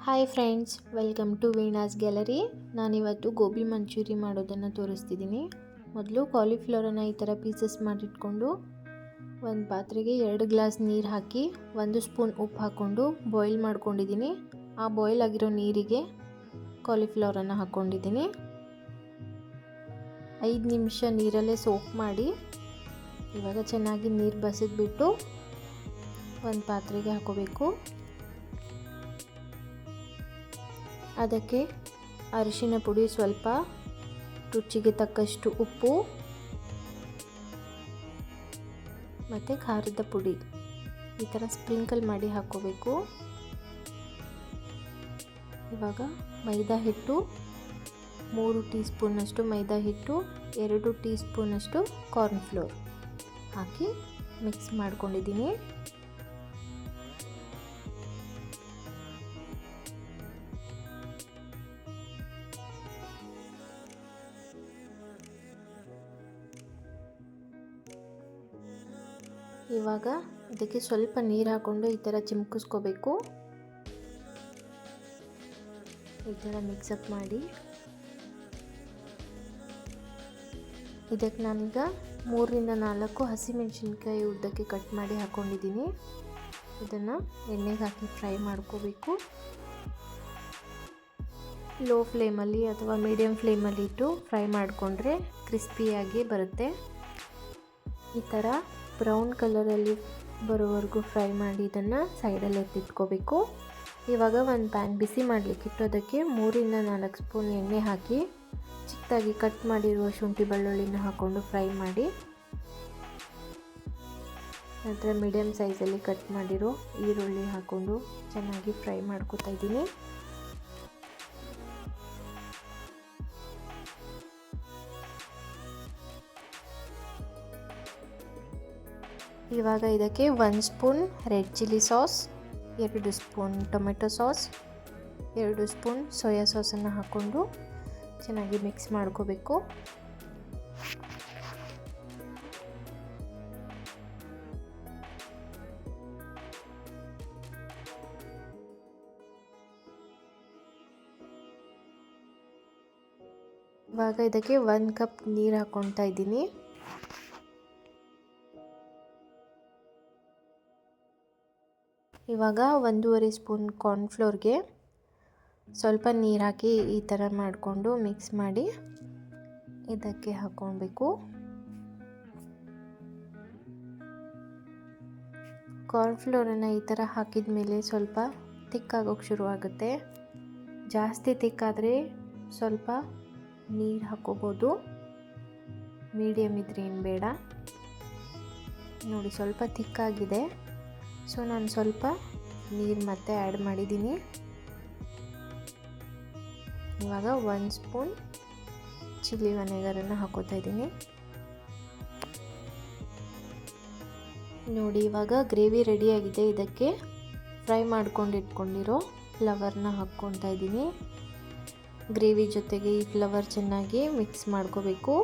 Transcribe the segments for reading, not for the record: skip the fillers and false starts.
Hi friends, welcome to Veena's gallery. ನಾನಿವತ್ತು ಗೋಬಿ ಮಂಚೂರಿ ಮಾಡೋದನ್ನು ತೋರಿಸ್ತಿದ್ದೀನಿ. ಮೊದಲು ಕಾಲಿಫ್ಲವರನ್ನು ಈ ಥರ ಪೀಸಸ್ ಮಾಡಿಟ್ಕೊಂಡು ಒಂದು ಪಾತ್ರೆಗೆ 2 ಗ್ಲಾಸ್ ನೀರು ಹಾಕಿ 1 ಸ್ಪೂನ್ ಉಪ್ಪು ಹಾಕ್ಕೊಂಡು ಬಾಯ್ಲ್ ಮಾಡ್ಕೊಂಡಿದ್ದೀನಿ. ಆ ಬಾಯ್ಲ್ ಆಗಿರೋ ನೀರಿಗೆ ಕಾಲಿಫ್ಲವರನ್ನು ಹಾಕ್ಕೊಂಡಿದ್ದೀನಿ. 5 ನಿಮಿಷ ನೀರಲ್ಲೇ ಸೋಕ್ ಮಾಡಿ ಇವಾಗ ಚೆನ್ನಾಗಿ ನೀರು ಬಸಿದ್ಬಿಟ್ಟು ಒಂದು ಪಾತ್ರೆಗೆ ಹಾಕೋಬೇಕು. ಅದಕ್ಕೆ ಅರಿಶಿನ ಪುಡಿ ಸ್ವಲ್ಪ, ರುಚಿಗೆ ತಕ್ಕಷ್ಟು ಉಪ್ಪು ಮತ್ತು ಖಾರದ ಪುಡಿ ಈ ಥರ ಸ್ಪ್ರಿಂಕಲ್ ಮಾಡಿ ಹಾಕ್ಕೋಬೇಕು. ಇವಾಗ ಮೈದಾ ಹಿಟ್ಟು 3 ಟೀ ಸ್ಪೂನಷ್ಟು ಮೈದಾ ಹಿಟ್ಟು, 2 ಟೀ ಸ್ಪೂನಷ್ಟು ಕಾರ್ನ್ಫ್ಲೋರ್ ಹಾಕಿ ಮಿಕ್ಸ್ ಮಾಡ್ಕೊಂಡಿದ್ದೀನಿ. ಇವಾಗ ಇದಕ್ಕೆ ಸ್ವಲ್ಪ ನೀರು ಹಾಕ್ಕೊಂಡು ಈ ಥರ ಚಿಮ್ಕಿಸ್ಕೋಬೇಕು. ಈ ಥರ ಮಿಕ್ಸಪ್ ಮಾಡಿ ಇದಕ್ಕೆ ನಾನೀಗ 3ರಿಂದ 4 ಹಸಿಮೆಣಸಿನ್ಕಾಯಿ ಉದ್ದಕ್ಕೆ ಕಟ್ ಮಾಡಿ ಹಾಕ್ಕೊಂಡಿದ್ದೀನಿ. ಇದನ್ನು ಎಣ್ಣೆಗೆ ಹಾಕಿ ಫ್ರೈ ಮಾಡ್ಕೋಬೇಕು. ಲೋ ಫ್ಲೇಮಲ್ಲಿ ಅಥವಾ ಮೀಡಿಯಮ್ ಫ್ಲೇಮಲ್ಲಿ ಇಟ್ಟು ಫ್ರೈ ಮಾಡಿಕೊಂಡ್ರೆ ಕ್ರಿಸ್ಪಿಯಾಗಿ ಬರುತ್ತೆ. ಈ ಥರ ಬ್ರೌನ್ ಕಲರಲ್ಲಿ ಬರೋವರೆಗೂ ಫ್ರೈ ಮಾಡಿ ಇದನ್ನು ಸೈಡಲ್ಲಿ ಎತ್ತಿಟ್ಕೋಬೇಕು. ಇವಾಗ ಒಂದು ಪ್ಯಾನ್ ಬಿಸಿ ಮಾಡಲಿಕ್ಕಿಟ್ಟು ಅದಕ್ಕೆ 3ರಿಂದ 4 ಸ್ಪೂನ್ ಎಣ್ಣೆ ಹಾಕಿ ಚಿಕ್ಕದಾಗಿ ಕಟ್ ಮಾಡಿರುವ ಶುಂಠಿ ಬೆಳ್ಳುಳ್ಳಿನ ಹಾಕ್ಕೊಂಡು ಫ್ರೈ ಮಾಡಿ, ನಂತರ ಮೀಡಿಯಮ್ ಸೈಜಲ್ಲಿ ಕಟ್ ಮಾಡಿರೋ ಈರುಳ್ಳಿ ಹಾಕ್ಕೊಂಡು ಚೆನ್ನಾಗಿ ಫ್ರೈ ಮಾಡ್ಕೊತಾ ಇದ್ದೀನಿ. ಇವಾಗ ಇದಕ್ಕೆ 1 spoon red chilli sauce, 2 spoon tomato sauce, 2 spoon soya ಸಾಸನ್ನು ಹಾಕ್ಕೊಂಡು ಚೆನ್ನಾಗಿ ಮಿಕ್ಸ್ ಮಾಡ್ಕೋಬೇಕು. ಇವಾಗ ಇದಕ್ಕೆ 1 ಕಪ್ ನೀರು ಹಾಕ್ಕೊತಾ ಇದ್ದೀನಿ. ಇವಾಗ 1.5 ಸ್ಪೂನ್ ಕಾರ್ನ್ಫ್ಲೋರ್ಗೆ ಸ್ವಲ್ಪ ನೀರು ಹಾಕಿ ಈ ಥರ ಮಾಡಿಕೊಂಡು ಮಿಕ್ಸ್ ಮಾಡಿ ಇದಕ್ಕೆ ಹಾಕ್ಕೊಳ್ಬೇಕು. ಕಾರ್ನ್ಫ್ಲೋರನ್ನು ಈ ಥರ ಹಾಕಿದ ಮೇಲೆ ಸ್ವಲ್ಪ ತಿಕ್ಕಾಗೋಕ್ಕೆ ಶುರುವಾಗುತ್ತೆ. ಜಾಸ್ತಿ ತಿಕ್ಕಾದರೆ ಸ್ವಲ್ಪ ನೀರು ಹಾಕ್ಕೋಬೋದು, ಮೀಡಿಯಮ್ ಇದ್ರೆ ಏನು ಬೇಡ. ನೋಡಿ, ಸ್ವಲ್ಪ ತಿಕ್ಕಾಗಿದೆ, ಸೊ ನಾನು ಸ್ವಲ್ಪ ನೀರು ಮತ್ತೆ ಆ್ಯಡ್ ಮಾಡಿದ್ದೀನಿ. ಇವಾಗ 1 ಸ್ಪೂನ್ ಚಿಲ್ಲಿ ವಿನೆಗರನ್ನು ಹಾಕೋತಾ ಇದ್ದೀನಿ. ನೋಡಿ, ಇವಾಗ ಗ್ರೇವಿ ರೆಡಿಯಾಗಿದೆ. ಇದಕ್ಕೆ ಫ್ರೈ ಮಾಡ್ಕೊಂಡು ಇಟ್ಕೊಂಡಿರೋ ಫ್ಲವರ್ನ ಹಾಕ್ಕೊತಾ ಇದ್ದೀನಿ. ಗ್ರೇವಿ ಜೊತೆಗೆ ಈ ಫ್ಲವರ್ ಚೆನ್ನಾಗಿ ಮಿಕ್ಸ್ ಮಾಡ್ಕೋಬೇಕು.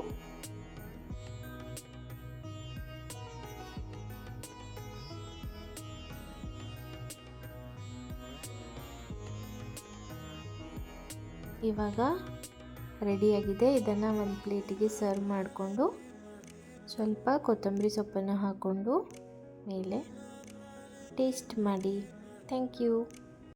ಇವಾಗ ರೆಡಿಯಾಗಿದೆ. ಇದನ್ನು ಒಂದು ಪ್ಲೇಟಿಗೆ ಸರ್ವ್ ಮಾಡಿಕೊಂಡು ಸ್ವಲ್ಪ ಕೊತ್ತಂಬರಿ ಸೊಪ್ಪನ್ನು ಹಾಕ್ಕೊಂಡು ಮೇಲೆ ಟೇಸ್ಟ್ ಮಾಡಿ. Thank you.